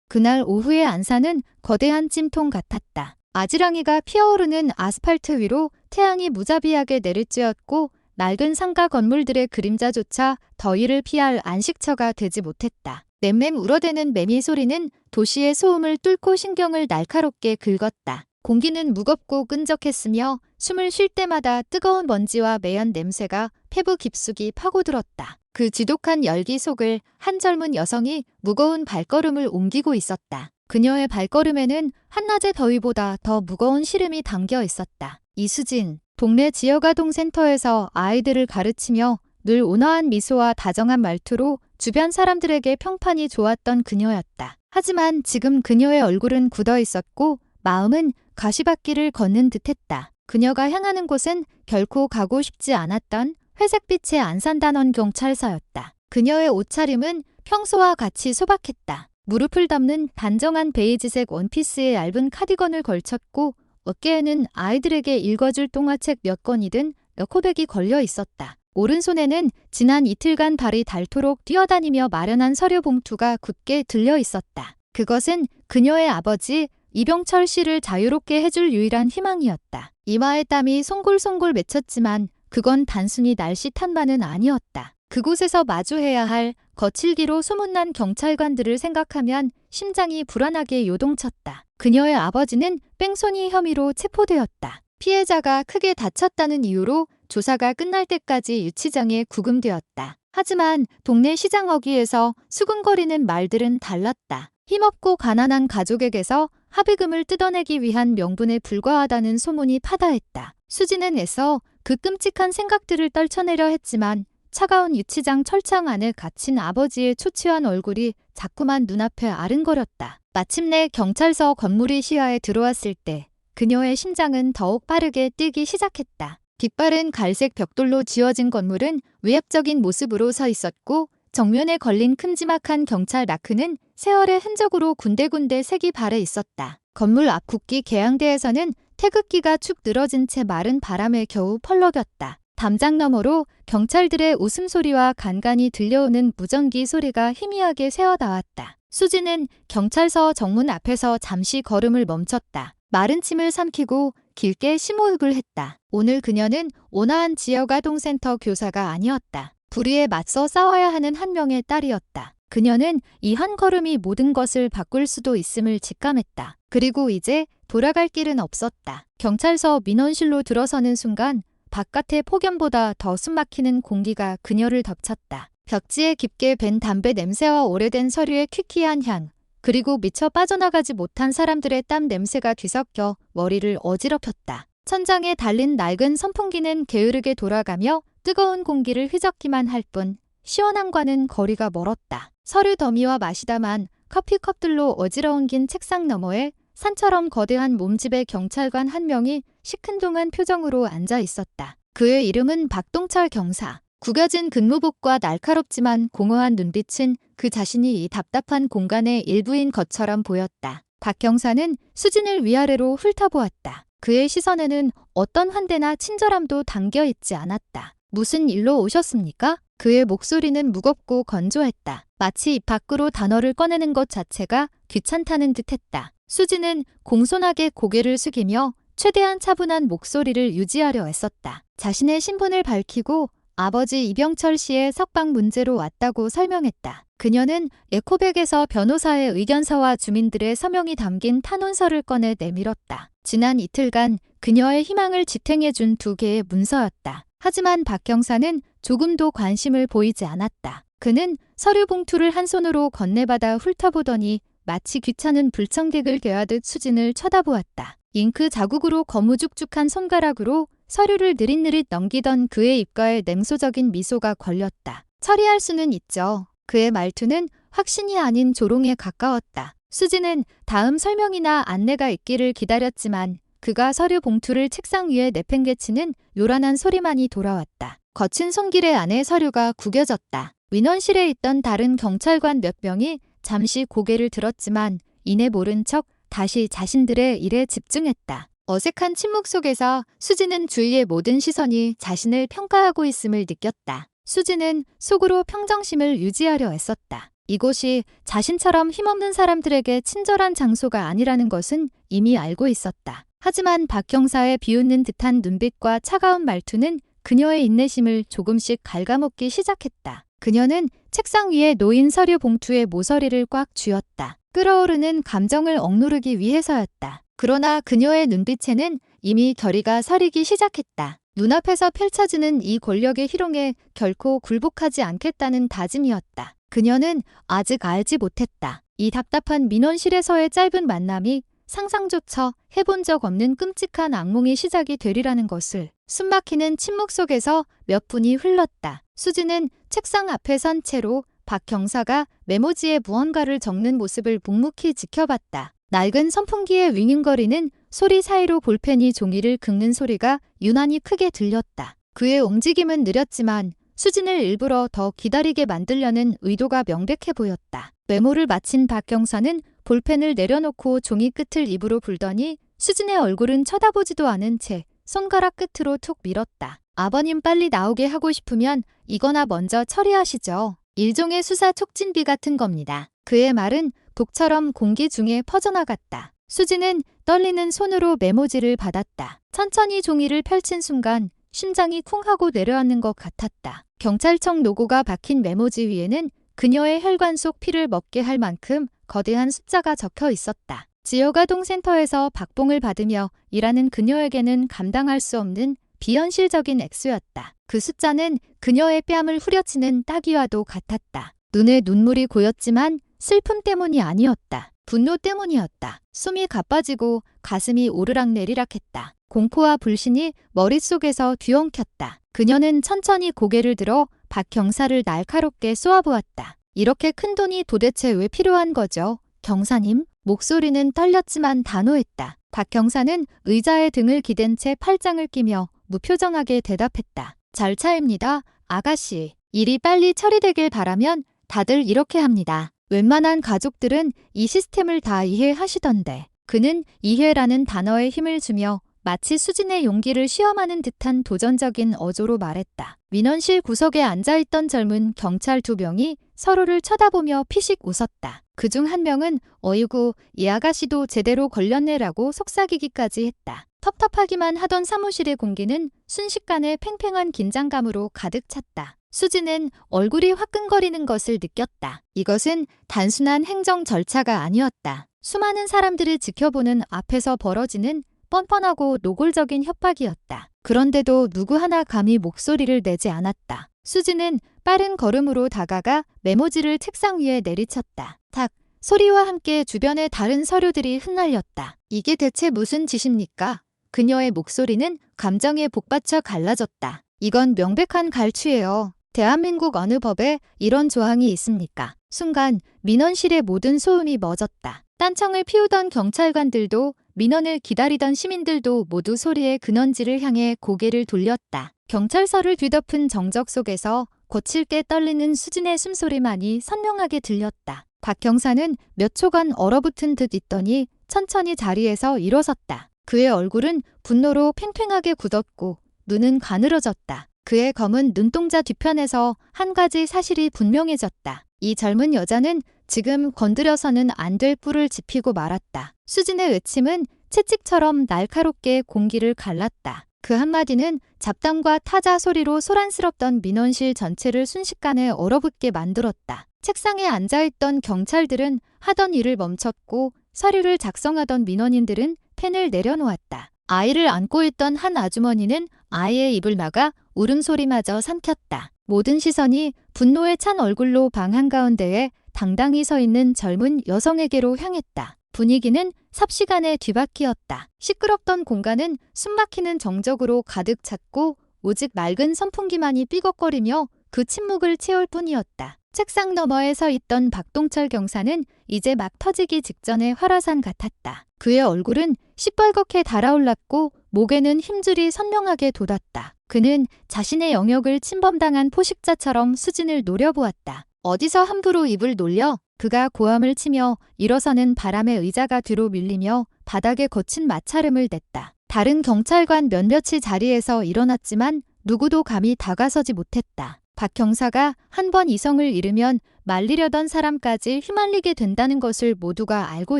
그날 오후의 안산은 거대한 찜통 같았다. 아지랑이가 피어오르는 아스팔트 위로 태양이 무자비하게 내리쬐었고 낡은 상가 건물들의 그림자조차 더위를 피할 안식처가 되지 못했다. 맴맴 울어대는 매미 소리는 도시의 소음을 뚫고 신경을 날카롭게 긁었다. 공기는 무겁고 끈적했으며 숨을 쉴 때마다 뜨거운 먼지와 매연 냄새가 폐부 깊숙이 파고들었다. 그 지독한 열기 속을 한 젊은 여성이 무거운 발걸음을 옮기고 있었다. 그녀의 발걸음에는 한낮의 더위보다 더 무거운 시름이 담겨 있었다. 이수진, 동네 지역아동센터에서 아이들을 가르치며 늘 온화한 미소와 다정한 말투로 주변 사람들에게 평판이 좋았던 그녀였다. 하지만 지금 그녀의 얼굴은 굳어 있었고 마음은 가시밭길을 걷는 듯했다. 그녀가 향하는 곳은 결코 가고 싶지 않았던 회색빛의 안산단원 경찰서였다. 그녀의 옷차림은 평소와 같이 소박했다. 무릎을 덮는 단정한 베이지색 원피스에 얇은 카디건을 걸쳤고 어깨에는 아이들에게 읽어줄 동화책 몇 권이 든 에코백이 걸려 있었다. 오른손에는 지난 이틀간 발이 닳도록 뛰어다니며 마련한 서류 봉투가 굳게 들려 있었다. 그것은 그녀의 아버지 이병철 씨를 자유롭게 해줄 유일한 희망이었다. 이마에 땀이 송골송골 맺혔지만 그건 단순히 날씨 탓만은 아니었다. 그곳에서 마주해야 할 거칠기로 소문난 경찰관들을 생각하면 심장이 불안하게 요동쳤다. 그녀의 아버지는 뺑소니 혐의로 체포되었다. 피해자가 크게 다쳤다는 이유로 조사가 끝날 때까지 유치장에 구금되었다. 하지만 동네 시장 어귀에서 수군거리는 말들은 달랐다. 힘없고 가난한 가족에게서 합의금을 뜯어내기 위한 명분에 불과하다는 소문이 파다했다. 수지는 애써 그 끔찍한 생각들을 떨쳐내려 했지만 차가운 유치장 철창 안에 갇힌 아버지의 초췌한 얼굴이 자꾸만 눈앞에 아른거렸다. 마침내 경찰서 건물이 시야에 들어왔을 때 그녀의 심장은 더욱 빠르게 뛰기 시작했다. 빛바른 갈색 벽돌로 지어진 건물은 위압적인 모습으로 서 있었고 정면에 걸린 큼지막한 경찰 마크는 세월의 흔적으로 군데군데 색이 발해 있었다. 건물 앞 국기 개항대에서는 태극기가 축 늘어진 채 마른 바람에 겨우 펄럭였다. 담장 너머로 경찰들의 웃음소리와 간간이 들려오는 무전기 소리가 희미하게 새어나왔다. 수지는 경찰서 정문 앞에서 잠시 걸음을 멈췄다. 마른 침을 삼키고 길게 심호흡을 했다. 오늘 그녀는 온화한 지역아동센터 교사가 아니었다. 불의에 맞서 싸워야 하는 한 명의 딸이었다. 그녀는 이 한 걸음이 모든 것을 바꿀 수도 있음을 직감했다. 그리고 이제 돌아갈 길은 없었다. 경찰서 민원실로 들어서는 순간 바깥의 폭염보다 더 숨막히는 공기가 그녀를 덮쳤다. 벽지에 깊게 밴 담배 냄새와 오래된 서류의 퀴퀴한 향, 그리고 미처 빠져나가지 못한 사람들의 땀 냄새가 뒤섞여 머리를 어지럽혔다. 천장에 달린 낡은 선풍기는 게으르게 돌아가며 뜨거운 공기를 휘젓기만 할 뿐 시원함과는 거리가 멀었다. 서류 더미와 마시다만 커피컵들로 어지러운 책상 너머에 산처럼 거대한 몸집의 경찰관 한 명이 시큰둥한 표정으로 앉아 있었다. 그의 이름은 박동철 경사. 구겨진 근무복과 날카롭지만 공허한 눈빛은 그 자신이 이 답답한 공간의 일부인 것처럼 보였다. 박 경사는 수진을 위아래로 훑어보았다. 그의 시선에는 어떤 환대나 친절함도 담겨 있지 않았다. 무슨 일로 오셨습니까? 그의 목소리는 무겁고 건조했다. 마치 입 밖으로 단어를 꺼내는 것 자체가 귀찮다는 듯했다. 수지는 공손하게 고개를 숙이며 최대한 차분한 목소리를 유지하려 애썼다. 자신의 신분을 밝히고 아버지 이병철 씨의 석방 문제로 왔다고 설명했다. 그녀는 에코백에서 변호사의 의견서와 주민들의 서명이 담긴 탄원서를 꺼내 내밀었다. 지난 이틀간 그녀의 희망을 지탱해준 2개의 문서였다. 하지만 박 경사는 조금도 관심을 보이지 않았다. 그는 서류 봉투를 한 손으로 건네받아 훑어보더니 마치 귀찮은 불청객을 대하듯 수진을 쳐다보았다. 잉크 자국으로 거무죽죽한 손가락으로 서류를 느릿느릿 넘기던 그의 입가에 냉소적인 미소가 걸렸다. 처리할 수는 있죠. 그의 말투는 확신이 아닌 조롱에 가까웠다. 수지는 다음 설명이나 안내가 있기를 기다렸지만 그가 서류 봉투를 책상 위에 내팽개치는 요란한 소리만이 돌아왔다. 거친 손길의 안에 서류가 구겨졌다. 민원실에 있던 다른 경찰관 몇 명이 잠시 고개를 들었지만 이내 모른 척 다시 자신들의 일에 집중했다. 어색한 침묵 속에서 수지는 주위의 모든 시선이 자신을 평가하고 있음을 느꼈다. 수지는 속으로 평정심을 유지하려 애썼다. 이곳이 자신처럼 힘없는 사람들에게 친절한 장소가 아니라는 것은 이미 알고 있었다. 하지만 박 경사의 비웃는 듯한 눈빛과 차가운 말투는 그녀의 인내심을 조금씩 갉아먹기 시작했다. 그녀는 책상 위에 놓인 서류 봉투에 모서리를 꽉 쥐었다. 끓어오르는 감정을 억누르기 위해서였다. 그러나 그녀의 눈빛에는 이미 결의가 서리기 시작했다. 눈앞에서 펼쳐지는 이 권력의 희롱에 결코 굴복하지 않겠다는 다짐이었다. 그녀는 아직 알지 못했다. 이 답답한 민원실에서의 짧은 만남이 상상조차 해본 적 없는 끔찍한 악몽의 시작이 되리라는 것을. 숨막히는 침묵 속에서 몇 분이 흘렀다. 수지는 책상 앞에 선 채로 박 경사가 메모지에 무언가를 적는 모습을 묵묵히 지켜봤다. 낡은 선풍기의 윙윙거리는 소리 사이로 볼펜이 종이를 긁는 소리가 유난히 크게 들렸다. 그의 움직임은 느렸지만 수진을 일부러 더 기다리게 만들려는 의도가 명백해 보였다. 메모를 마친 박 경사는 볼펜을 내려놓고 종이 끝을 입으로 불더니 수진의 얼굴은 쳐다보지도 않은 채 손가락 끝으로 툭 밀었다. 아버님 빨리 나오게 하고 싶으면 이거나 먼저 처리하시죠. 일종의 수사 촉진비 같은 겁니다. 그의 말은 독처럼 공기 중에 퍼져나갔다. 수지는 떨리는 손으로 메모지를 받았다. 천천히 종이를 펼친 순간 심장이 쿵 하고 내려앉는 것 같았다. 경찰청 로고가 박힌 메모지 위에는 그녀의 혈관 속 피를 먹게 할 만큼 거대한 숫자가 적혀 있었다. 지역아동센터에서 박봉을 받으며 일하는 그녀에게는 감당할 수 없는 비현실적인 액수였다. 그 숫자는 그녀의 뺨을 후려치는 따귀와도 같았다. 눈에 눈물이 고였지만 슬픔 때문이 아니었다. 분노 때문이었다. 숨이 가빠지고 가슴이 오르락내리락했다. 공포와 불신이 머릿속에서 뒤엉켰다. 그녀는 천천히 고개를 들어 박 경사를 날카롭게 쏘아보았다. 이렇게 큰 돈이 도대체 왜 필요한 거죠? 경사님? 목소리는 떨렸지만 단호했다. 박 경사는 의자에 등을 기댄 채 팔짱을 끼며 무표정하게 대답했다. 절차입니다, 아가씨. 일이 빨리 처리되길 바라면 다들 이렇게 합니다. 웬만한 가족들은 이 시스템을 다 이해하시던데. 그는 이해라는 단어에 힘을 주며 마치 수진의 용기를 시험하는 듯한 도전적인 어조로 말했다. 민원실 구석에 앉아있던 젊은 경찰 2명이 서로를 쳐다보며 피식 웃었다. 그중 한 명은 어이구, 이 아가씨도 제대로 걸렸네라고 속삭이기까지 했다. 텁텁하기만 하던 사무실의 공기는 순식간에 팽팽한 긴장감으로 가득 찼다. 수지는 얼굴이 화끈거리는 것을 느꼈다. 이것은 단순한 행정 절차가 아니었다. 수많은 사람들을 지켜보는 앞에서 벌어지는 뻔뻔하고 노골적인 협박이었다. 그런데도 누구 하나 감히 목소리를 내지 않았다. 수지는 빠른 걸음으로 다가가 메모지를 책상 위에 내리쳤다. 탁! 소리와 함께 주변의 다른 서류들이 흩날렸다. 이게 대체 무슨 짓입니까? 그녀의 목소리는 감정에 복받쳐 갈라졌다. 이건 명백한 갈취예요. 대한민국 어느 법에 이런 조항이 있습니까? 순간 민원실의 모든 소음이 멎었다. 딴청을 피우던 경찰관들도 민원을 기다리던 시민들도 모두 소리의 근원지를 향해 고개를 돌렸다. 경찰서를 뒤덮은 정적 속에서 거칠게 떨리는 수진의 숨소리만이 선명하게 들렸다. 박 경사는 몇 초간 얼어붙은 듯 있더니 천천히 자리에서 일어섰다. 그의 얼굴은 분노로 팽팽하게 굳었고 눈은 가늘어졌다. 그의 검은 눈동자 뒤편에서 한 가지 사실이 분명해졌다. 이 젊은 여자는 지금 건드려서는 안 될 뿔을 짚히고 말았다. 수진의 외침은 채찍처럼 날카롭게 공기를 갈랐다. 그 한마디는 잡담과 타자 소리로 소란스럽던 민원실 전체를 순식간에 얼어붙게 만들었다. 책상에 앉아있던 경찰들은 하던 일을 멈췄고 서류를 작성하던 민원인들은 펜을 내려놓았다. 아이를 안고 있던 한 아주머니는 아이의 입을 막아 울음소리마저 삼켰다. 모든 시선이 분노에 찬 얼굴로 방 한가운데에 당당히 서 있는 젊은 여성에게로 향했다. 분위기는 삽시간에 뒤바뀌었다. 시끄럽던 공간은 숨막히는 정적으로 가득 찼고 오직 낡은 선풍기만이 삐걱거리며 그 침묵을 채울 뿐이었다. 책상 너머에 서 있던 박동철 경사는 이제 막 터지기 직전의 활화산 같았다. 그의 얼굴은 시뻘겋게 달아올랐고 목에는 힘줄이 선명하게 돋았다. 그는 자신의 영역을 침범당한 포식자처럼 수진을 노려보았다. 어디서 함부로 입을 놀려? 그가 고함을 치며 일어서는 바람에 의자가 뒤로 밀리며 바닥에 거친 마찰음을 냈다. 다른 경찰관 몇몇이 자리에서 일어났지만 누구도 감히 다가서지 못했다. 박 경사가 한 번 이성을 잃으면 말리려던 사람까지 휘말리게 된다는 것을 모두가 알고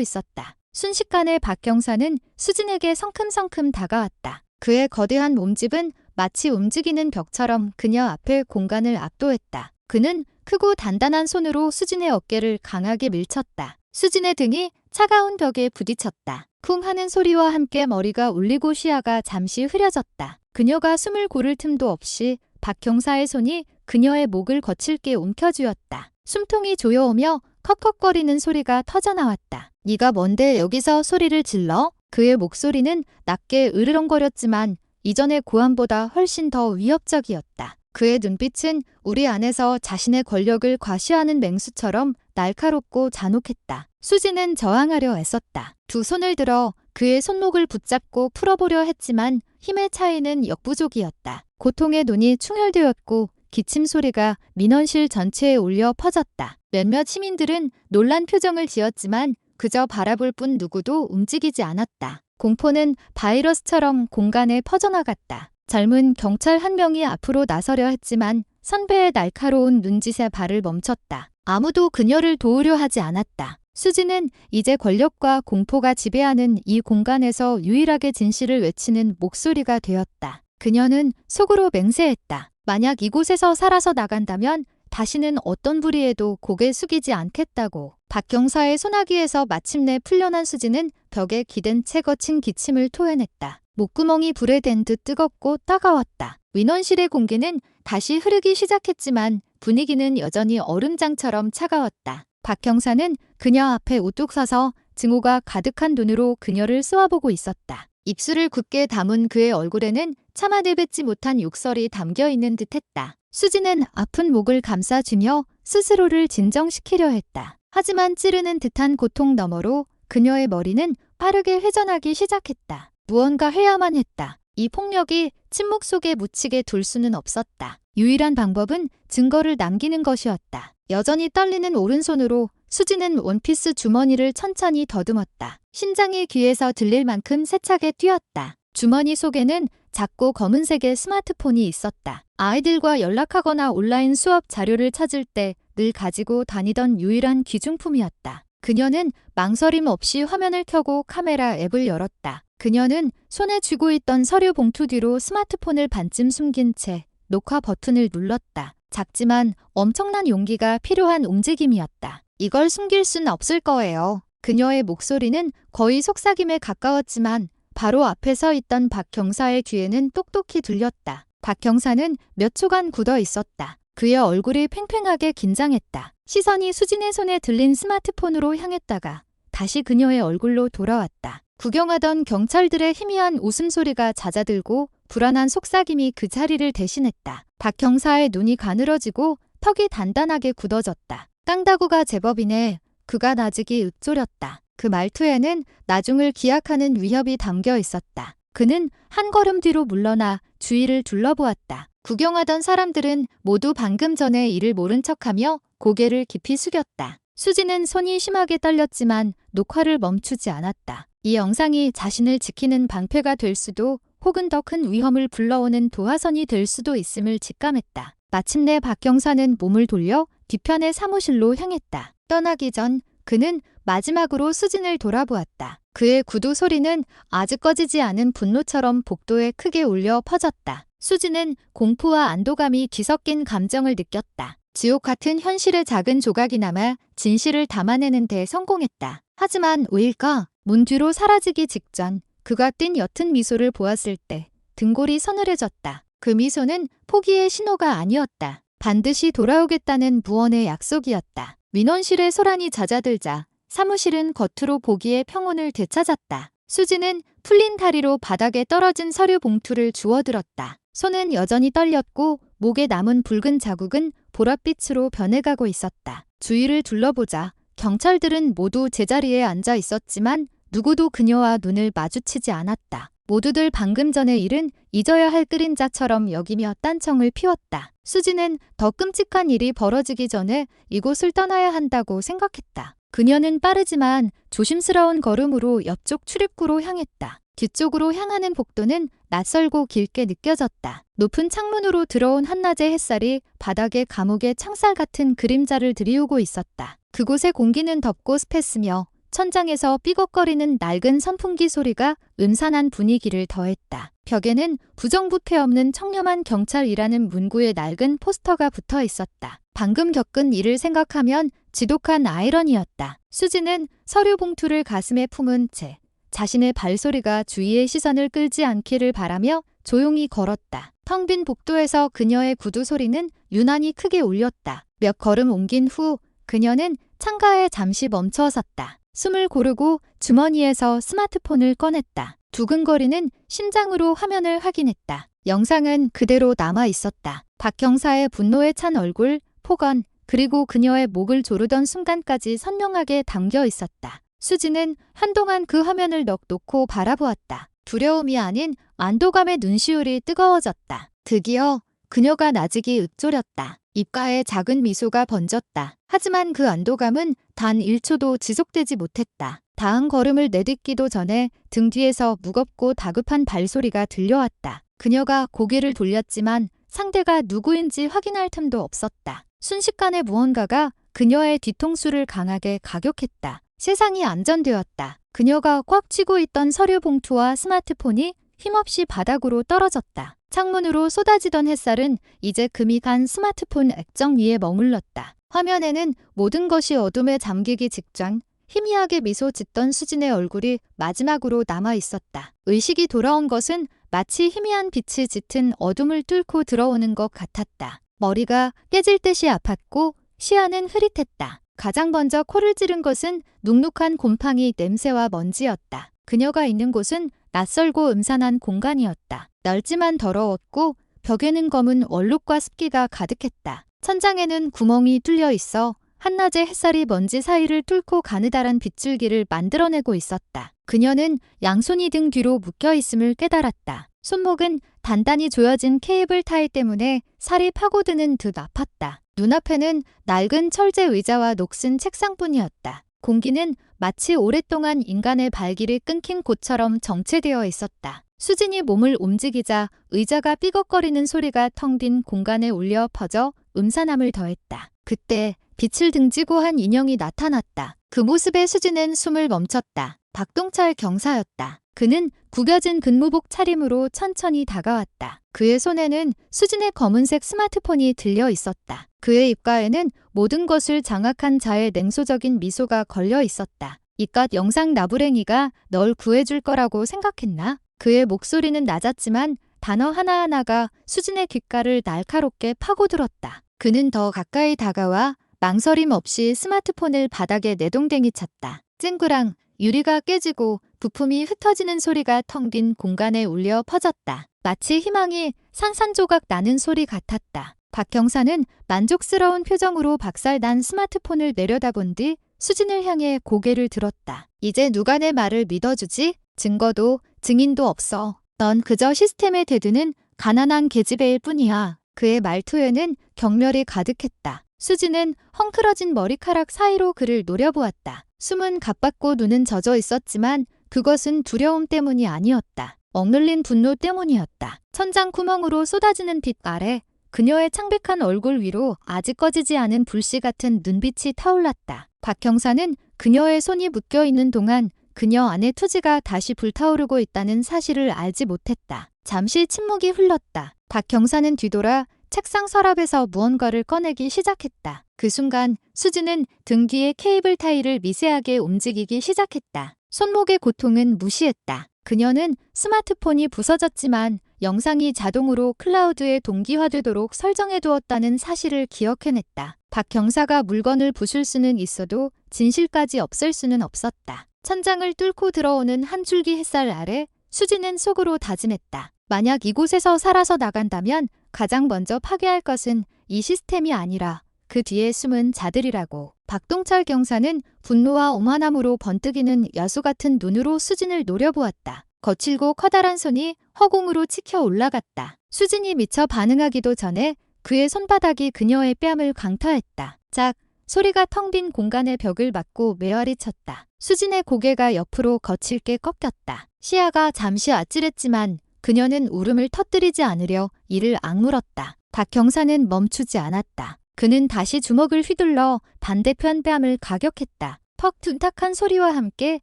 있었다. 순식간에 박 경사는 수진에게 성큼성큼 다가왔다. 그의 거대한 몸집은 마치 움직이는 벽처럼 그녀 앞의 공간을 압도했다. 그는 크고 단단한 손으로 수진의 어깨를 강하게 밀쳤다. 수진의 등이 차가운 벽에 부딪혔다. 쿵 하는 소리와 함께 머리가 울리고 시야가 잠시 흐려졌다. 그녀가 숨을 고를 틈도 없이 박 경사의 손이 그녀의 목을 거칠게 움켜쥐었다. 숨통이 조여오며 컥컥거리는 소리가 터져나왔다. 네가 뭔데 여기서 소리를 질러? 그의 목소리는 낮게 으르렁거렸지만 이전의 고함보다 훨씬 더 위협적이었다. 그의 눈빛은 우리 안에서 자신의 권력을 과시하는 맹수처럼 날카롭고 잔혹했다. 수지는 저항하려 애썼다. 두 손을 들어 그의 손목을 붙잡고 풀어보려 했지만 힘의 차이는 역부족이었다. 고통의 눈이 충혈되었고 기침 소리가 민원실 전체에 울려 퍼졌다. 몇몇 시민들은 놀란 표정을 지었지만 그저 바라볼 뿐 누구도 움직이지 않았다. 공포는 바이러스처럼 공간에 퍼져나갔다. 젊은 경찰 한 명이 앞으로 나서려 했지만 선배의 날카로운 눈짓에 발을 멈췄다. 아무도 그녀를 도우려 하지 않았다. 수지는 이제 권력과 공포가 지배하는 이 공간에서 유일하게 진실을 외치는 목소리가 되었다. 그녀는 속으로 맹세했다. 만약 이곳에서 살아서 나간다면 다시는 어떤 불의에도 고개 숙이지 않겠다고. 박 경사의 소나기에서 마침내 풀려난 수지는 벽에 기댄 채 거친 기침을 토해냈다. 목구멍이 불에 댄 듯 뜨겁고 따가웠다. 민원실의 공기는 다시 흐르기 시작했지만 분위기는 여전히 얼음장처럼 차가웠다. 박 경사는 그녀 앞에 우뚝 서서 증오가 가득한 눈으로 그녀를 쏘아보고 있었다. 입술을 굳게 다문 그의 얼굴에는 차마 내뱉지 못한 욕설이 담겨있는 듯했다. 수지는 아픈 목을 감싸주며 스스로를 진정시키려 했다. 하지만 찌르는 듯한 고통 너머로 그녀의 머리는 빠르게 회전하기 시작했다. 무언가 해야만 했다. 이 폭력이 침묵 속에 묻히게 둘 수는 없었다. 유일한 방법은 증거를 남기는 것이었다. 여전히 떨리는 오른손으로 수지는 원피스 주머니를 천천히 더듬었다. 심장이 귀에서 들릴 만큼 세차게 뛰었다. 주머니 속에는 작고 검은색의 스마트폰이 있었다. 아이들과 연락하거나 온라인 수업 자료를 찾을 때 늘 가지고 다니던 유일한 귀중품이었다. 그녀는 망설임 없이 화면을 켜고 카메라 앱을 열었다. 그녀는 손에 쥐고 있던 서류 봉투 뒤로 스마트폰을 반쯤 숨긴 채 녹화 버튼을 눌렀다. 작지만 엄청난 용기가 필요한 움직임이었다. 이걸 숨길 순 없을 거예요. 그녀의 목소리는 거의 속삭임에 가까웠지만 바로 앞에 서 있던 박 경사의 귀에는 똑똑히 들렸다. 박 경사는 몇 초간 굳어 있었다. 그의 얼굴이 팽팽하게 긴장했다. 시선이 수진의 손에 들린 스마트폰으로 향했다가 다시 그녀의 얼굴로 돌아왔다. 구경하던 경찰들의 희미한 웃음소리가 잦아들고 불안한 속삭임이 그 자리를 대신했다. 박 경사의 눈이 가늘어지고 턱이 단단하게 굳어졌다. 깡다구가 제법이네. 그가 나직이 읊조렸다. 그 말투에는 나중을 기약하는 위협이 담겨 있었다. 그는 한 걸음 뒤로 물러나 주위를 둘러보았다. 구경하던 사람들은 모두 방금 전의 일을 모른 척하며 고개를 깊이 숙였다. 수지는 손이 심하게 떨렸지만 녹화를 멈추지 않았다. 이 영상이 자신을 지키는 방패가 될 수도 혹은 더 큰 위험을 불러오는 도화선이 될 수도 있음을 직감했다. 마침내 박 경사는 몸을 돌려 뒤편의 사무실로 향했다. 떠나기 전 그는 마지막으로 수진을 돌아보았다. 그의 구두 소리는 아직 꺼지지 않은 분노처럼 복도에 크게 울려 퍼졌다. 수진은 공포와 안도감이 뒤섞인 감정을 느꼈다. 지옥 같은 현실의 작은 조각이 남아 진실을 담아내는 데 성공했다. 하지만 왜일까? 문 뒤로 사라지기 직전 그가 띈 옅은 미소를 보았을 때 등골이 서늘해졌다. 그 미소는 포기의 신호가 아니었다. 반드시 돌아오겠다는 무언의 약속이었다. 민원실의 소란이 잦아들자 사무실은 겉으로 보기에 평온을 되찾았다. 수지는 풀린 다리로 바닥에 떨어진 서류 봉투를 주워들었다. 손은 여전히 떨렸고 목에 남은 붉은 자국은 보랏빛으로 변해가고 있었다. 주위를 둘러보자 경찰들은 모두 제자리에 앉아 있었지만 누구도 그녀와 눈을 마주치지 않았다. 모두들 방금 전의 일은 잊어야 할 그림자처럼 여기며 딴청을 피웠다. 수지는 더 끔찍한 일이 벌어지기 전에 이곳을 떠나야 한다고 생각했다. 그녀는 빠르지만 조심스러운 걸음으로 옆쪽 출입구로 향했다. 뒤쪽으로 향하는 복도는 낯설고 길게 느껴졌다. 높은 창문으로 들어온 한낮의 햇살이 바닥에 감옥의 창살 같은 그림자를 들이우고 있었다. 그곳의 공기는 덥고 습했으며 천장에서 삐걱거리는 낡은 선풍기 소리가 음산한 분위기를 더했다. 벽에는 부정부패 없는 청렴한 경찰이라는 문구의 낡은 포스터가 붙어 있었다. 방금 겪은 일을 생각하면 지독한 아이러니였다. 수지는 서류 봉투를 가슴에 품은 채 자신의 발소리가 주위의 시선을 끌지 않기를 바라며 조용히 걸었다. 텅 빈 복도에서 그녀의 구두 소리는 유난히 크게 울렸다. 몇 걸음 옮긴 후 그녀는 창가에 잠시 멈춰 섰다. 숨을 고르고 주머니에서 스마트폰을 꺼냈다. 두근거리는 심장으로 화면을 확인했다. 영상은 그대로 남아 있었다. 박 경사의 분노에 찬 얼굴, 폭언, 그리고 그녀의 목을 조르던 순간까지 선명하게 담겨 있었다. 수지는 한동안 그 화면을 넋 놓고 바라보았다. 두려움이 아닌 안도감의 눈시울이 뜨거워졌다. 드디어 그녀가 나직이 읊조렸다. 입가에 작은 미소가 번졌다. 하지만 그 안도감은 단 1초도 지속되지 못했다. 다음 걸음을 내딛기도 전에 등 뒤에서 무겁고 다급한 발소리가 들려왔다. 그녀가 고개를 돌렸지만 상대가 누구인지 확인할 틈도 없었다. 순식간에 무언가가 그녀의 뒤통수를 강하게 가격했다. 세상이 안전되었다. 그녀가 꽉 쥐고 있던 서류 봉투와 스마트폰이 힘없이 바닥으로 떨어졌다. 창문으로 쏟아지던 햇살은 이제 금이 간 스마트폰 액정 위에 머물렀다. 화면에는 모든 것이 어둠에 잠기기 직전 희미하게 미소 짓던 수진의 얼굴이 마지막으로 남아 있었다. 의식이 돌아온 것은 마치 희미한 빛이 짙은 어둠을 뚫고 들어오는 것 같았다. 머리가 깨질 듯이 아팠고 시야는 흐릿했다. 가장 먼저 코를 찌른 것은 눅눅한 곰팡이 냄새와 먼지였다. 그녀가 있는 곳은 낯설고 음산한 공간이었다. 넓지만 더러웠고 벽에는 검은 원룩과 습기가 가득했다. 천장에는 구멍이 뚫려 있어 한낮의 햇살이 먼지 사이를 뚫고 가느다란 빗줄기를 만들어내고 있었다. 그녀는 양손이 등 뒤로 묶여 있음을 깨달았다. 손목은 단단히 조여진 케이블 타이 때문에 살이 파고드는 듯 아팠다. 눈앞에는 낡은 철제 의자와 녹슨 책상뿐이었다. 공기는 마치 오랫동안 인간의 발길이 끊긴 곳처럼 정체되어 있었다. 수진이 몸을 움직이자 의자가 삐걱거리는 소리가 텅 빈 공간에 울려 퍼져 음산함을 더했다. 그때 빛을 등지고 한 인형이 나타났다. 그 모습에 수진은 숨을 멈췄다. 박동철 경사였다. 그는 구겨진 근무복 차림으로 천천히 다가왔다. 그의 손에는 수진의 검은색 스마트폰이 들려 있었다. 그의 입가에는 모든 것을 장악한 자의 냉소적인 미소가 걸려 있었다. 이깟 영상 나부랭이가 널 구해줄 거라고 생각했나? 그의 목소리는 낮았지만 단어 하나하나가 수진의 귓가를 날카롭게 파고들었다. 그는 더 가까이 다가와 망설임 없이 스마트폰을 바닥에 내동댕이 쳤다. 쨍그랑 유리가 깨지고 부품이 흩어지는 소리가 텅 빈 공간에 울려 퍼졌다. 마치 희망이 산산조각 나는 소리 같았다. 박 경사는 만족스러운 표정으로 박살난 스마트폰을 내려다본 뒤 수진을 향해 고개를 들었다. 이제 누가 내 말을 믿어주지? 증거도 증인도 없어. 넌 그저 시스템에 대드는 가난한 계집애일 뿐이야. 그의 말투에는 경멸이 가득했다. 수진은 헝클어진 머리카락 사이로 그를 노려보았다. 숨은 가빴고 눈은 젖어 있었지만 그것은 두려움 때문이 아니었다. 억눌린 분노 때문이었다. 천장 구멍으로 쏟아지는 빛 아래 그녀의 창백한 얼굴 위로 아직 꺼지지 않은 불씨 같은 눈빛이 타올랐다. 박 형사는 그녀의 손이 묶여있는 동안 그녀 안의 투지가 다시 불타오르고 있다는 사실을 알지 못했다. 잠시 침묵이 흘렀다. 박 형사는 뒤돌아 책상 서랍에서 무언가를 꺼내기 시작했다. 그 순간 수지는 등 뒤의 케이블 타이를 미세하게 움직이기 시작했다. 손목의 고통은 무시했다. 그녀는 스마트폰이 부서졌지만 영상이 자동으로 클라우드에 동기화되도록 설정해두었다는 사실을 기억해냈다. 박 경사가 물건을 부술 수는 있어도 진실까지 없앨 수는 없었다. 천장을 뚫고 들어오는 한 줄기 햇살 아래 수지는 속으로 다짐했다. 만약 이곳에서 살아서 나간다면 가장 먼저 파괴할 것은 이 시스템이 아니라 그 뒤에 숨은 자들이라고. 박동철 경사는 분노와 오만함으로 번뜩이는 야수 같은 눈으로 수진을 노려보았다. 거칠고 커다란 손이 허공으로 치켜 올라갔다. 수진이 미처 반응하기도 전에 그의 손바닥이 그녀의 뺨을 강타했다. 짝! 소리가 텅 빈 공간의 벽을 막고 메아리 쳤다. 수진의 고개가 옆으로 거칠게 꺾였다. 시야가 잠시 아찔했지만 그녀는 울음을 터뜨리지 않으려 이를 악물었다. 박 경사는 멈추지 않았다. 그는 다시 주먹을 휘둘러 반대편 뺨을 가격했다. 퍽 둔탁한 소리와 함께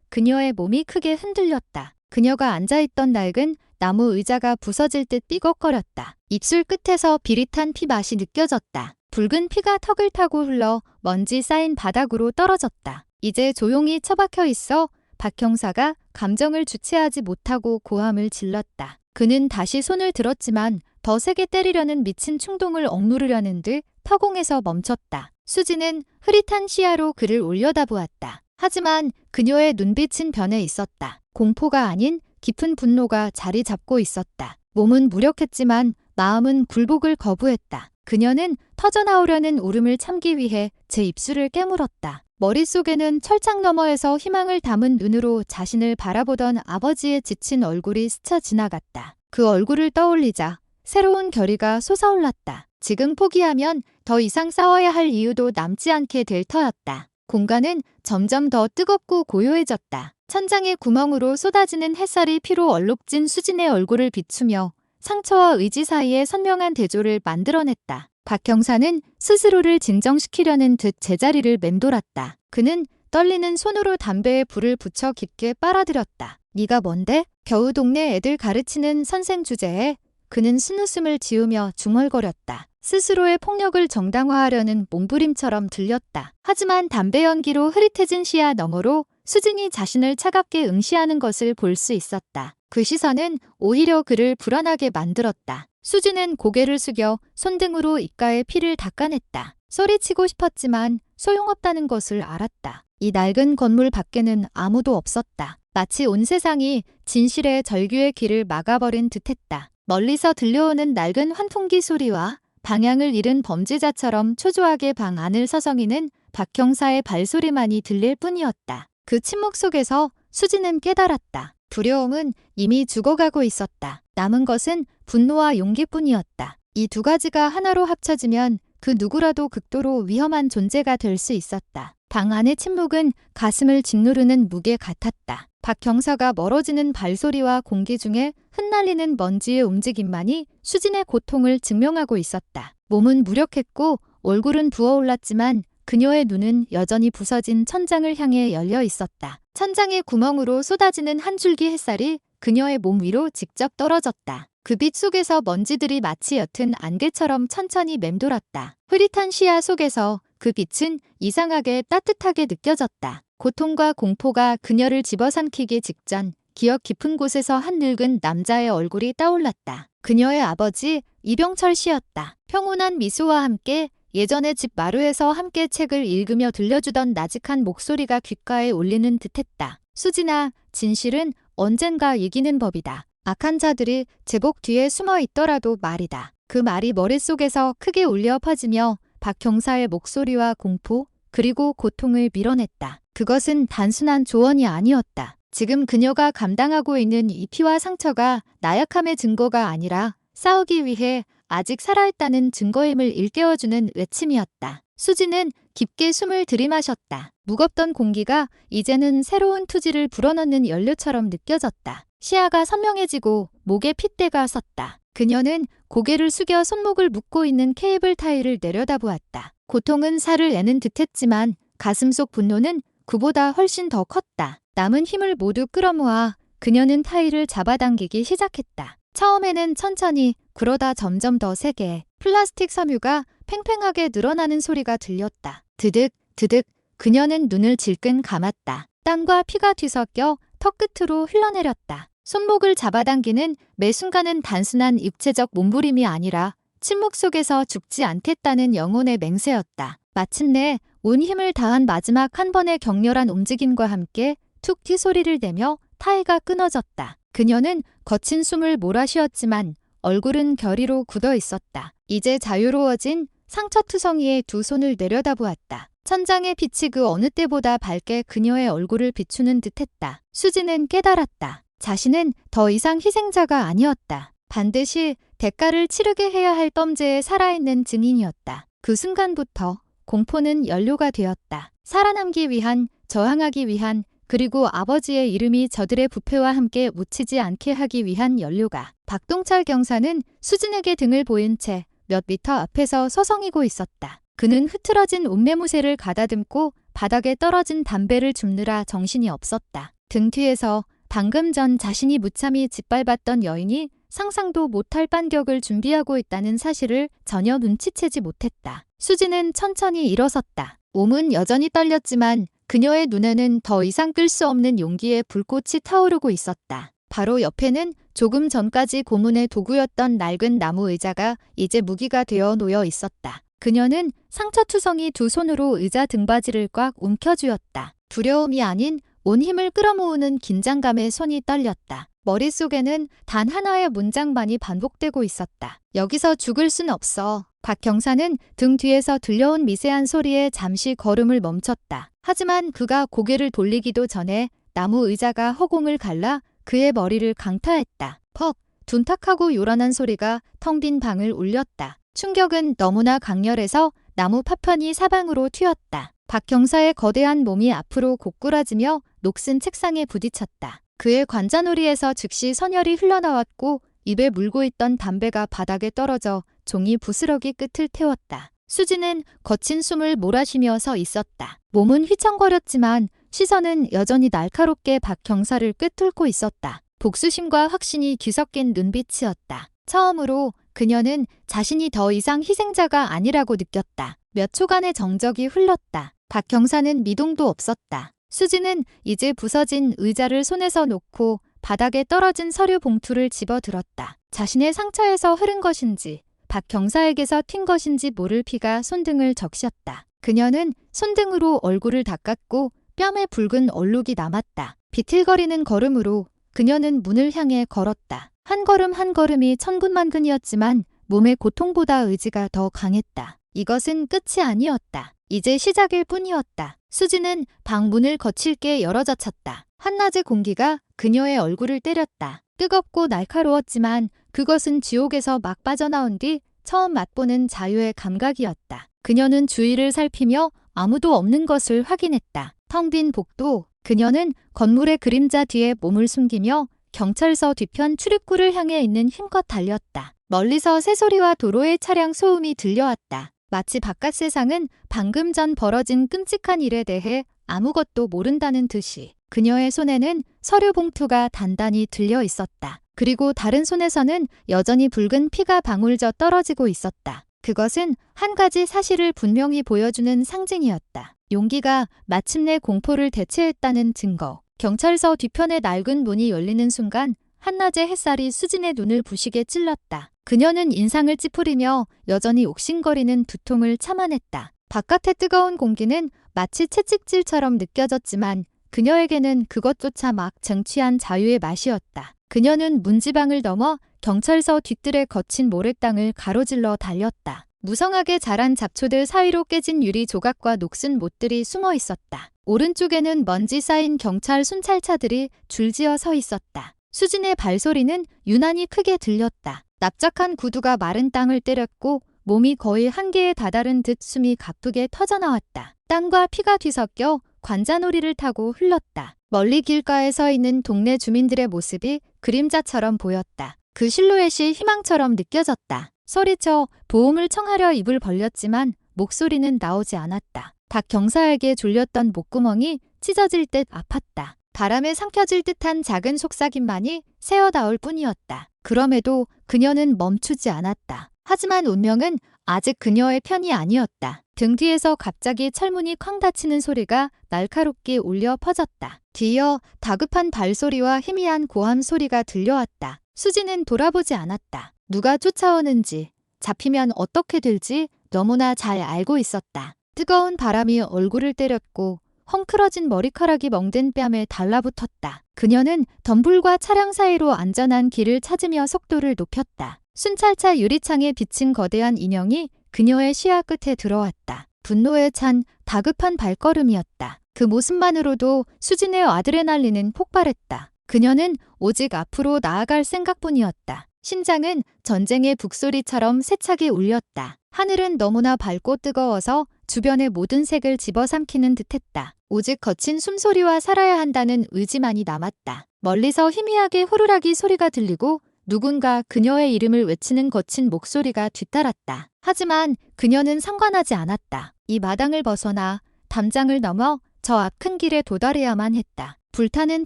그녀의 몸이 크게 흔들렸다. 그녀가 앉아있던 낡은 나무 의자가 부서질 듯 삐걱거렸다. 입술 끝에서 비릿한 피 맛이 느껴졌다. 붉은 피가 턱을 타고 흘러 먼지 쌓인 바닥으로 떨어졌다. 이제 조용히 처박혀 있어 박 형사가 감정을 주체하지 못하고 고함을 질렀다. 그는 다시 손을 들었지만 더 세게 때리려는 미친 충동을 억누르려는 듯 터공에서 멈췄다. 수지는 흐릿한 시야로 그를 올려다보았다. 하지만 그녀의 눈빛은 변해 있었다. 공포가 아닌 깊은 분노가 자리 잡고 있었다. 몸은 무력했지만 마음은 굴복을 거부했다. 그녀는 터져나오려는 울음을 참기 위해 제 입술을 깨물었다. 머릿속에는 철창 너머에서 희망을 담은 눈으로 자신을 바라보던 아버지의 지친 얼굴이 스쳐 지나갔다. 그 얼굴을 떠올리자 새로운 결의가 솟아올랐다. 지금 포기하면 더 이상 싸워야 할 이유도 남지 않게 될 터였다. 공간은 점점 더 뜨겁고 고요해졌다. 천장의 구멍으로 쏟아지는 햇살이 피로 얼룩진 수진의 얼굴을 비추며 상처와 의지 사이에 선명한 대조를 만들어냈다. 박 형사는 스스로를 진정시키려는 듯 제자리를 맴돌았다. 그는 떨리는 손으로 담배에 불을 붙여 깊게 빨아들였다. 네가 뭔데? 겨우 동네 애들 가르치는 선생 주제에 그는 쓴웃음을 지으며 중얼거렸다. 스스로의 폭력을 정당화하려는 몸부림처럼 들렸다. 하지만 담배 연기로 흐릿해진 시야 너머로 수진이 자신을 차갑게 응시하는 것을 볼 수 있었다. 그 시선은 오히려 그를 불안하게 만들었다. 수진은 고개를 숙여 손등으로 입가에 피를 닦아냈다. 소리치고 싶었지만 소용없다는 것을 알았다. 이 낡은 건물 밖에는 아무도 없었다. 마치 온 세상이 진실의 절규의 길을 막아버린 듯했다. 멀리서 들려오는 낡은 환풍기 소리와 방향을 잃은 범죄자처럼 초조하게 방 안을 서성이는 박 형사의 발소리만이 들릴 뿐이었다. 그 침묵 속에서 수지는 깨달았다. 두려움은 이미 죽어가고 있었다. 남은 것은 분노와 용기뿐이었다. 이 두 가지가 하나로 합쳐지면 그 누구라도 극도로 위험한 존재가 될 수 있었다. 방 안의 침묵은 가슴을 짓누르는 무게 같았다. 박 경사가 멀어지는 발소리와 공기 중에 흩날리는 먼지의 움직임만이 수진의 고통을 증명하고 있었다. 몸은 무력했고 얼굴은 부어올랐지만 그녀의 눈은 여전히 부서진 천장을 향해 열려 있었다. 천장의 구멍으로 쏟아지는 한 줄기 햇살이 그녀의 몸 위로 직접 떨어졌다. 그 빛 속에서 먼지들이 마치 옅은 안개처럼 천천히 맴돌았다. 흐릿한 시야 속에서 그 빛은 이상하게 따뜻하게 느껴졌다. 고통과 공포가 그녀를 집어삼키기 직전 기억 깊은 곳에서 한 늙은 남자의 얼굴이 떠올랐다. 그녀의 아버지 이병철 씨였다. 평온한 미소와 함께 예전에 집 마루에서 함께 책을 읽으며 들려주던 나직한 목소리가 귓가에 울리는 듯했다. 수진아, 진실은 언젠가 이기는 법이다. 악한 자들이 제복 뒤에 숨어 있더라도 말이다. 그 말이 머릿속에서 크게 울려 퍼지며 박 형사의 목소리와 공포 그리고 고통을 밀어냈다. 그것은 단순한 조언이 아니었다. 지금 그녀가 감당하고 있는 이 피와 상처가 나약함의 증거가 아니라 싸우기 위해 아직 살아있다는 증거임을 일깨워주는 외침이었다. 수지는 깊게 숨을 들이마셨다. 무겁던 공기가 이제는 새로운 투지를 불어넣는 연료처럼 느껴졌다. 시야가 선명해지고 목에 핏대가 섰다. 그녀는 고개를 숙여 손목을 묶고 있는 케이블 타이를 내려다보았다. 고통은 살을 내는 듯했지만 가슴 속 분노는 그보다 훨씬 더 컸다. 남은 힘을 모두 끌어모아 그녀는 타이를 잡아당기기 시작했다. 처음에는 천천히, 그러다 점점 더 세게 플라스틱 섬유가 팽팽하게 늘어나는 소리가 들렸다. 드득, 드득. 그녀는 눈을 질끈 감았다. 땀과 피가 뒤섞여 턱 끝으로 흘러내렸다. 손목을 잡아당기는 매 순간은 단순한 육체적 몸부림이 아니라 침묵 속에서 죽지 않겠다는 영혼의 맹세였다. 마침내 온 힘을 다한 마지막 한 번의 격렬한 움직임과 함께 툭 튀 소리를 내며 타이가 끊어졌다. 그녀는 거친 숨을 몰아쉬었지만 얼굴은 결의로 굳어 있었다. 이제 자유로워진 상처투성이의 두 손을 내려다보았다. 천장의 빛이 그 어느 때보다 밝게 그녀의 얼굴을 비추는 듯했다. 수지는 깨달았다. 자신은 더 이상 희생자가 아니었다. 반드시 대가를 치르게 해야 할 범죄의 살아있는 증인이었다. 그 순간부터 공포는 연료가 되었다. 살아남기 위한, 저항하기 위한, 그리고 아버지의 이름이 저들의 부패와 함께 묻히지 않게 하기 위한 연료가. 박동철 경사는 수진에게 등을 보인 채 몇 미터 앞에서 서성이고 있었다. 그는 흐트러진 옷매무새를 가다듬고 바닥에 떨어진 담배를 줍느라 정신이 없었다. 등 뒤에서 방금 전 자신이 무참히 짓밟았던 여인이 상상도 못할 반격을 준비하고 있다는 사실을 전혀 눈치채지 못했다. 수진은 천천히 일어섰다. 몸은 여전히 떨렸지만 그녀의 눈에는 더 이상 끌 수 없는 용기의 불꽃이 타오르고 있었다. 바로 옆에는 조금 전까지 고문의 도구였던 낡은 나무 의자가 이제 무기가 되어 놓여 있었다. 그녀는 상처투성이 두 손으로 의자 등받이를 꽉 움켜쥐었다. 두려움이 아닌 온 힘을 끌어모으는 긴장감에 손이 떨렸다. 머릿속에는 단 하나의 문장만이 반복되고 있었다. 여기서 죽을 순 없어. 박 경사는 등 뒤에서 들려온 미세한 소리에 잠시 걸음을 멈췄다. 하지만 그가 고개를 돌리기도 전에 나무 의자가 허공을 갈라 그의 머리를 강타했다. 퍽! 둔탁하고 요란한 소리가 텅 빈 방을 울렸다. 충격은 너무나 강렬해서 나무 파편이 사방으로 튀었다. 박 경사의 거대한 몸이 앞으로 고꾸라지며 녹슨 책상에 부딪혔다. 그의 관자놀이에서 즉시 선혈이 흘러나왔고 입에 물고 있던 담배가 바닥에 떨어져 종이 부스러기 끝을 태웠다. 수지는 거친 숨을 몰아쉬며 서 있었다. 몸은 휘청거렸지만 시선은 여전히 날카롭게 박 경사를 꿰뚫고 있었다. 복수심과 확신이 뒤섞인 눈빛이었다. 처음으로 그녀는 자신이 더 이상 희생자가 아니라고 느꼈다. 몇 초간의 정적이 흘렀다. 박 경사는 미동도 없었다. 수지는 이제 부서진 의자를 손에서 놓고 바닥에 떨어진 서류 봉투를 집어들었다. 자신의 상처에서 흐른 것인지 박 경사에게서 튄 것인지 모를 피가 손등을 적셨다. 그녀는 손등으로 얼굴을 닦았고 뺨에 붉은 얼룩이 남았다. 비틀거리는 걸음으로 그녀는 문을 향해 걸었다. 한 걸음 한 걸음이 천군만근이었지만 몸의 고통보다 의지가 더 강했다. 이것은 끝이 아니었다. 이제 시작일 뿐이었다. 수지는 방 문을 거칠게 열어젖혔다. 한낮의 공기가 그녀의 얼굴을 때렸다. 뜨겁고 날카로웠지만 그것은 지옥에서 막 빠져나온 뒤 처음 맛보는 자유의 감각이었다. 그녀는 주위를 살피며 아무도 없는 것을 확인했다. 텅 빈 복도. 그녀는 건물의 그림자 뒤에 몸을 숨기며 경찰서 뒤편 출입구를 향해 있는 힘껏 달렸다. 멀리서 새소리와 도로의 차량 소음이 들려왔다. 마치 바깥 세상은 방금 전 벌어진 끔찍한 일에 대해 아무것도 모른다는 듯이. 그녀의 손에는 서류 봉투가 단단히 들려 있었다. 그리고 다른 손에서는 여전히 붉은 피가 방울져 떨어지고 있었다. 그것은 한 가지 사실을 분명히 보여주는 상징이었다. 용기가 마침내 공포를 대체했다는 증거. 경찰서 뒤편의 낡은 문이 열리는 순간 한낮의 햇살이 수진의 눈을 부시게 찔렀다. 그녀는 인상을 찌푸리며 여전히 옥신거리는 두통을 참아냈다. 바깥의 뜨거운 공기는 마치 채찍질처럼 느껴졌지만 그녀에게는 그것조차 막 쟁취한 자유의 맛이었다. 그녀는 문지방을 넘어 경찰서 뒤뜰의 거친 모래땅을 가로질러 달렸다. 무성하게 자란 잡초들 사이로 깨진 유리 조각과 녹슨 못들이 숨어 있었다. 오른쪽에는 먼지 쌓인 경찰 순찰차들이 줄지어 서 있었다. 수진의 발소리는 유난히 크게 들렸다. 납작한 구두가 마른 땅을 때렸고 몸이 거의 한계에 다다른 듯 숨이 가쁘게 터져나왔다. 땀과 피가 뒤섞여 관자놀이를 타고 흘렀다. 멀리 길가에 서 있는 동네 주민들의 모습이 그림자처럼 보였다. 그 실루엣이 희망처럼 느껴졌다. 소리쳐 보험을 청하려 입을 벌렸지만 목소리는 나오지 않았다. 박 경사에게 졸렸던 목구멍이 찢어질 듯 아팠다. 바람에 삼켜질 듯한 작은 속삭임만이 새어나올 뿐이었다. 그럼에도 그녀는 멈추지 않았다. 하지만 운명은 아직 그녀의 편이 아니었다. 등 뒤에서 갑자기 철문이 쾅 닫히는 소리가 날카롭게 울려 퍼졌다. 뒤이어 다급한 발소리와 희미한 고함 소리가 들려왔다. 수지는 돌아보지 않았다. 누가 쫓아오는지, 잡히면 어떻게 될지 너무나 잘 알고 있었다. 뜨거운 바람이 얼굴을 때렸고 헝클어진 머리카락이 멍든 뺨에 달라붙었다. 그녀는 덤불과 차량 사이로 안전한 길을 찾으며 속도를 높였다. 순찰차 유리창에 비친 거대한 인형이 그녀의 시야 끝에 들어왔다. 분노에 찬 다급한 발걸음이었다. 그 모습만으로도 수진의 아드레날린은 폭발했다. 그녀는 오직 앞으로 나아갈 생각뿐이었다. 심장은 전쟁의 북소리처럼 세차게 울렸다. 하늘은 너무나 밝고 뜨거워서 주변의 모든 색을 집어삼키는 듯했다. 오직 거친 숨소리와 살아야 한다는 의지만이 남았다. 멀리서 희미하게 호루라기 소리가 들리고 누군가 그녀의 이름을 외치는 거친 목소리가 뒤따랐다. 하지만 그녀는 상관하지 않았다. 이 마당을 벗어나 담장을 넘어 저 앞 큰 길에 도달해야만 했다. 불타는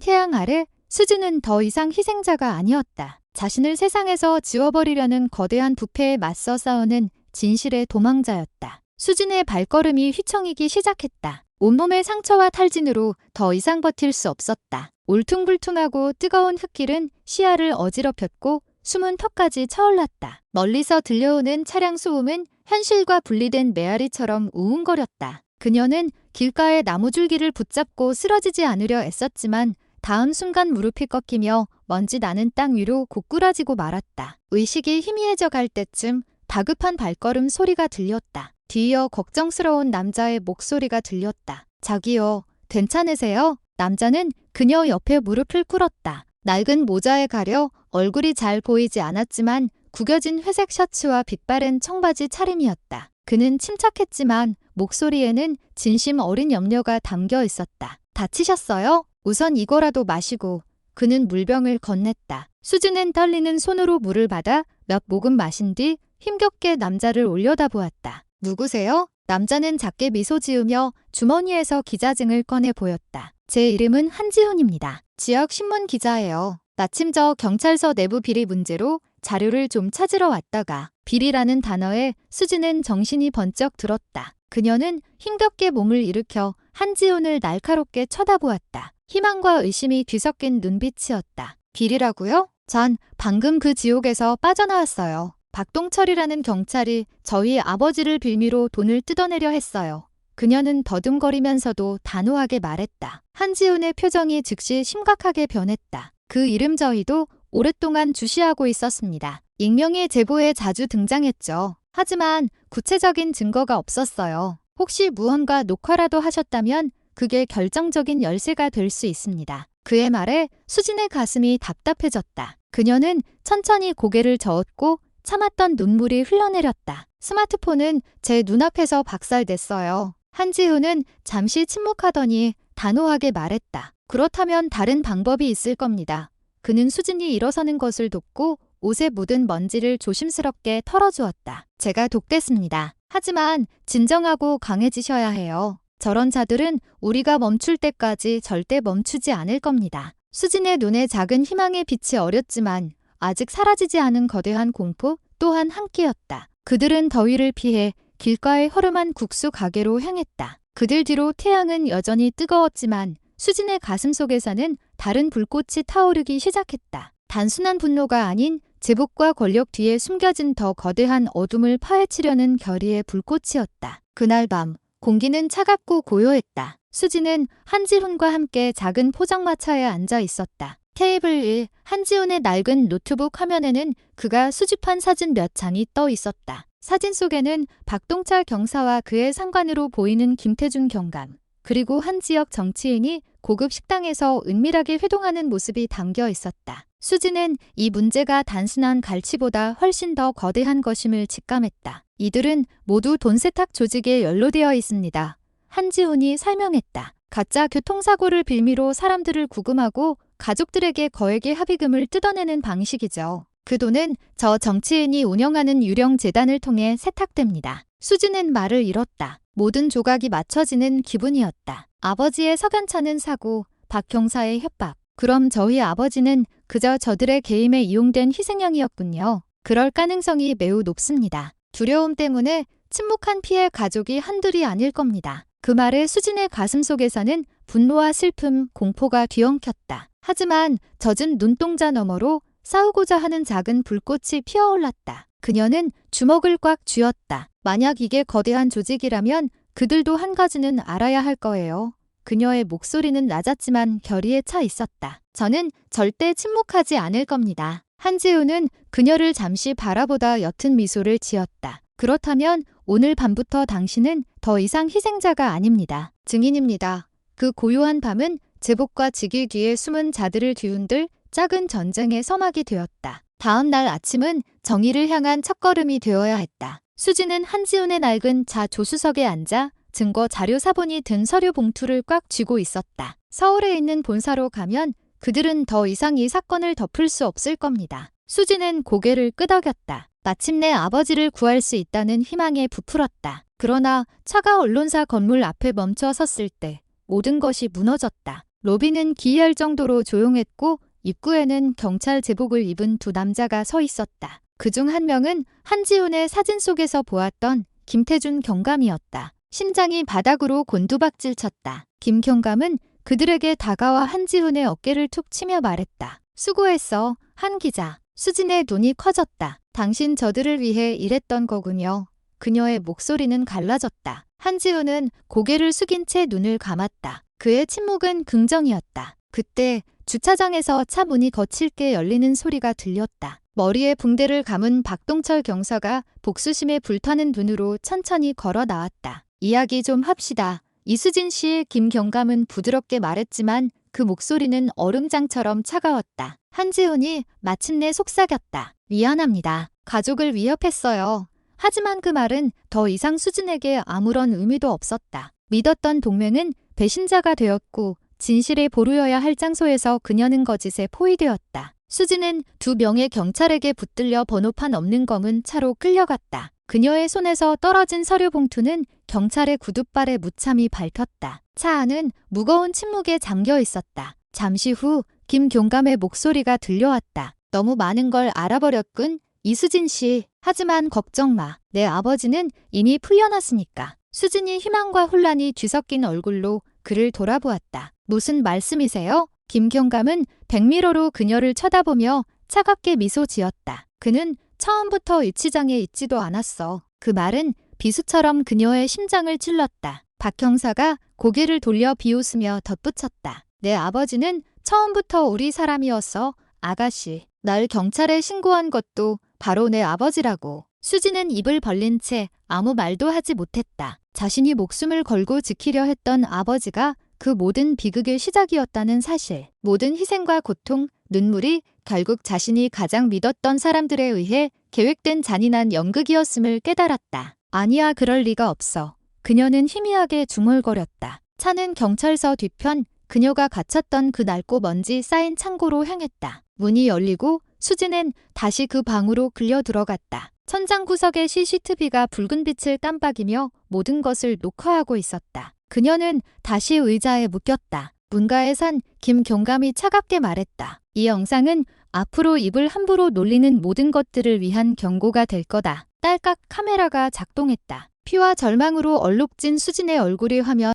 태양 아래 수진은 더 이상 희생자가 아니었다. 자신을 세상에서 지워버리려는 거대한 부패에 맞서 싸우는 진실의 도망자였다. 수진의 발걸음이 휘청이기 시작했다. 온몸의 상처와 탈진으로 더 이상 버틸 수 없었다. 울퉁불퉁하고 뜨거운 흙길은 시야를 어지럽혔고 숨은 턱까지 차올랐다. 멀리서 들려오는 차량 소음은 현실과 분리된 메아리처럼 우웅거렸다. 그녀는 길가의 나무줄기를 붙잡고 쓰러지지 않으려 애썼지만 다음 순간 무릎이 꺾이며 먼지 나는 땅 위로 고꾸라지고 말았다. 의식이 희미해져 갈 때쯤 다급한 발걸음 소리가 들렸다. 뒤이어 걱정스러운 남자의 목소리가 들렸다. 자기요, 괜찮으세요? 남자는 그녀 옆에 무릎을 꿇었다. 낡은 모자에 가려 얼굴이 잘 보이지 않았지만 구겨진 회색 셔츠와 빛바랜 청바지 차림이었다. 그는 침착했지만 목소리에는 진심 어린 염려가 담겨 있었다. 다치셨어요? 우선 이거라도 마시고. 그는 물병을 건넸다. 수진은 떨리는 손으로 물을 받아 몇 모금 마신 뒤 힘겹게 남자를 올려다보았다. 누구세요? 남자는 작게 미소 지으며 주머니에서 기자증을 꺼내 보였다. 제 이름은 한지훈입니다. 지역 신문 기자예요. 마침 저 경찰서 내부 비리 문제로 자료를 좀 찾으러 왔다가. 비리라는 단어에 수진은 정신이 번쩍 들었다. 그녀는 힘겹게 몸을 일으켜 한지훈을 날카롭게 쳐다보았다. 희망과 의심이 뒤섞인 눈빛이었다. 비리라고요? 전 방금 그 지옥에서 빠져나왔어요. 박동철이라는 경찰이 저희 아버지를 빌미로 돈을 뜯어내려 했어요. 그녀는 더듬거리면서도 단호하게 말했다. 한지훈의 표정이 즉시 심각하게 변했다. 그 이름 저희도 오랫동안 주시하고 있었습니다. 익명의 제보에 자주 등장했죠. 하지만 구체적인 증거가 없었어요. 혹시 무언가 녹화라도 하셨다면 그게 결정적인 열쇠가 될 수 있습니다. 그의 말에 수진의 가슴이 답답해졌다. 그녀는 천천히 고개를 저었고 참았던 눈물이 흘러내렸다. 스마트폰은 제 눈앞에서 박살됐어요. 한지훈은 잠시 침묵하더니 단호하게 말했다. 그렇다면 다른 방법이 있을 겁니다. 그는 수진이 일어서는 것을 돕고 옷에 묻은 먼지를 조심스럽게 털어주었다. 제가 돕겠습니다. 하지만 진정하고 강해지셔야 해요. 저런 자들은 우리가 멈출 때까지 절대 멈추지 않을 겁니다. 수진의 눈에 작은 희망의 빛이 어렸지만 아직 사라지지 않은 거대한 공포 또한 함께였다. 그들은 더위를 피해 길가의 허름한 국수 가게로 향했다. 그들 뒤로 태양은 여전히 뜨거웠지만 수진의 가슴 속에서는 다른 불꽃이 타오르기 시작했다. 단순한 분노가 아닌 제복과 권력 뒤에 숨겨진 더 거대한 어둠을 파헤치려는 결의의 불꽃이었다. 그날 밤 공기는 차갑고 고요했다. 수진은 한지훈과 함께 작은 포장마차에 앉아 있었다. 테이블 위 한지훈의 낡은 노트북 화면에는 그가 수집한 사진 몇 장이 떠 있었다. 사진 속에는 박동철 경사와 그의 상관으로 보이는 김태준 경감, 그리고 한 지역 정치인이 고급 식당에서 은밀하게 회동하는 모습이 담겨 있었다. 수진은 이 문제가 단순한 갈치보다 훨씬 더 거대한 것임을 직감했다. 이들은 모두 돈 세탁 조직에 연루되어 있습니다. 한지훈이 설명했다. 가짜 교통사고를 빌미로 사람들을 구금하고 가족들에게 거액의 합의금을 뜯어내는 방식이죠. 그 돈은 저 정치인이 운영하는 유령 재단을 통해 세탁됩니다. 수진은 말을 잃었다. 모든 조각이 맞춰지는 기분이었다. 아버지의 석연찮은 사고, 박 경사의 협박. 그럼 저희 아버지는 그저 저들의 게임에 이용된 희생양이었군요. 그럴 가능성이 매우 높습니다. 두려움 때문에 침묵한 피해 가족이 한둘이 아닐 겁니다. 그 말에 수진의 가슴 속에서는 분노와 슬픔, 공포가 뒤엉켰다. 하지만 젖은 눈동자 너머로 싸우고자 하는 작은 불꽃이 피어올랐다. 그녀는 주먹을 꽉 쥐었다. 만약 이게 거대한 조직이라면 그들도 한 가지는 알아야 할 거예요. 그녀의 목소리는 낮았지만 결의에 차 있었다. 저는 절대 침묵하지 않을 겁니다. 한지훈은 그녀를 잠시 바라보다 옅은 미소를 지었다. 그렇다면 오늘 밤부터 당신은 더 이상 희생자가 아닙니다. 증인입니다. 그 고요한 밤은 제복과 직위 뒤에 숨은 자들을 뒤흔들 작은 전쟁의 서막이 되었다. 다음 날 아침은 정의를 향한 첫걸음이 되어야 했다. 수진은 한지훈의 낡은 자 조수석에 앉아 증거 자료 사본이 든 서류 봉투를 꽉 쥐고 있었다. 서울에 있는 본사로 가면 그들은 더 이상 이 사건을 덮을 수 없을 겁니다. 수진은 고개를 끄덕였다. 마침내 아버지를 구할 수 있다는 희망에 부풀었다. 그러나 차가 언론사 건물 앞에 멈춰 섰을 때 모든 것이 무너졌다. 로비는 기이할 정도로 조용했고 입구에는 경찰 제복을 입은 두 남자가 서 있었다. 그중 한 명은 한지훈의 사진 속에서 보았던 김태준 경감이었다. 심장이 바닥으로 곤두박질 쳤다. 김 경감은 그들에게 다가와 한지훈의 어깨를 툭 치며 말했다. 수고했어, 한 기자. 수진의 눈이 커졌다. 당신 저들을 위해 일했던 거군요. 그녀의 목소리는 갈라졌다. 한지훈은 고개를 숙인 채 눈을 감았다. 그의 침묵은 긍정이었다. 그때 주차장에서 차 문이 거칠게 열리는 소리가 들렸다. 머리에 붕대를 감은 박동철 경사가 복수심에 불타는 눈으로 천천히 걸어 나왔다. 이야기 좀 합시다. 이수진 씨의 김 경감은 부드럽게 말했지만 그 목소리는 얼음장처럼 차가웠다. 한지훈이 마침내 속삭였다. 미안합니다. 가족을 위협했어요. 하지만 그 말은 더 이상 수진에게 아무런 의미도 없었다. 믿었던 동맹은 배신자가 되었고 진실의 보루여야 할 장소에서 그녀는 거짓에 포위되었다. 수진은 두 명의 경찰에게 붙들려 번호판 없는 검은 차로 끌려갔다. 그녀의 손에서 떨어진 서류 봉투는 경찰의 구둣발에 무참히 밟혔다. 차 안은 무거운 침묵에 잠겨 있었다. 잠시 후 김 경감의 목소리가 들려왔다. 너무 많은 걸 알아버렸군, 이수진 씨. 하지만 걱정 마. 내 아버지는 이미 풀려났으니까. 수진이 희망과 혼란이 뒤섞인 얼굴로 그를 돌아보았다. 무슨 말씀이세요? 김 경감은 백미러로 그녀를 쳐다보며 차갑게 미소 지었다. 그는 처음부터 이치장에 있지도 않았어. 그 말은 비수처럼 그녀의 심장을 찔렀다. 박 형사가 고개를 돌려 비웃으며 덧붙였다. 내 아버지는 처음부터 우리 사람이었어, 아가씨. 날 경찰에 신고한 것도 바로 내 아버지라고. 수진은 입을 벌린 채 아무 말도 하지 못했다. 자신이 목숨을 걸고 지키려 했던 아버지가 그 모든 비극의 시작이었다는 사실. 모든 희생과 고통, 눈물이 결국 자신이 가장 믿었던 사람들에 의해 계획된 잔인한 연극이었음을 깨달았다. 아니야, 그럴 리가 없어. 그녀는 희미하게 중얼거렸다. 차는 경찰서 뒤편 그녀가 갇혔던 그 낡고 먼지 쌓인 창고로 향했다. 문이 열리고 수진은 다시 그 방으로 끌려 들어갔다. 천장 구석의 CCTV가 붉은 빛을 깜빡이며 모든 것을 녹화하고 있었다. 그녀는 다시 의자에 묶였다. 문가에 선 김 경감이 차갑게 말했다. 이 영상은 앞으로 입을 함부로 놀리는 모든 것들을 위한 경고가 될 거다. 딸깍 카메라가 작동했다. 피와 절망으로 얼룩진 수진의 얼굴이 화면